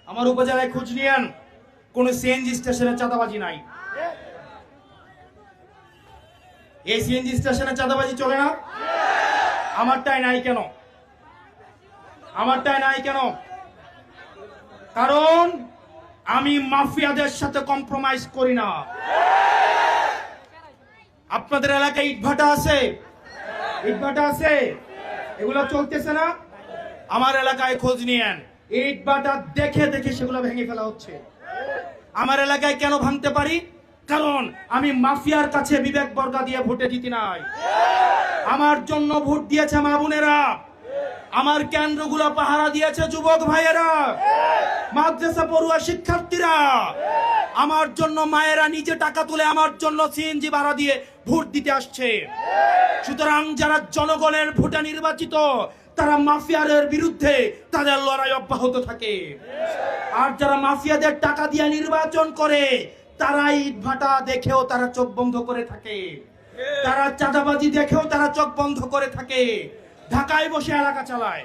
আমার উপজেলায় খোঁজ নিয়েন, কোন সিএনজি স্টেশনে চাঁদাবাজি নাই। এই সিএনজি স্টেশনে চাঁদাবাজি চলে না? আমারটাই নাই কেন? আমারটাই নাই কেন? কারণ আমি মাফিয়াদের সাথে কম্প্রোমাইজ করি না। আপনাদের এলাকায় ইটভাটা আছে? ইটভাটা আছে? এগুলো চলতেছে না? আমার এলাকায় খোঁজ নিয়েন, ইটভাটা দেখে দেখে সেগুলো ভেঙে ফেলা হচ্ছে। আমার এলাকায় কেন ভাঙতে পারি? কারণ আমি মাফিয়ার কাছে বিবেক বর্গা দিয়ে ভোটে জিতি নাই। আমার জন্য ভোট দিয়েছে মা বোনেরা, আমার কেন্দ্রগুলো পাহারা দিয়েছে যুবক ভাইয়েরা, মাদ্রাসা পড়ুয়া শিক্ষার্থীরা। আমার জন্য মায়েরা নিজে টাকা তুলে আমার জন্য সিএনজি ভাড়া দিয়ে ভোট দিতে আসছে। সুতরাং যারা জনগণের ভোটে নির্বাচিত, তারা মাফিয়াদের বিরুদ্ধে তাদের লড়াই অব্যাহত থাকে। আর যারা মাফিয়াদের টাকা দিয়ে নির্বাচন করে, তারা ইটভাটা দেখেও তারা চোখ বন্ধ করে থাকে, তারা চাঁদাবাজি দেখেও তারা চোখ বন্ধ করে থাকে, ঢাকায় বসে এলাকা চালায়।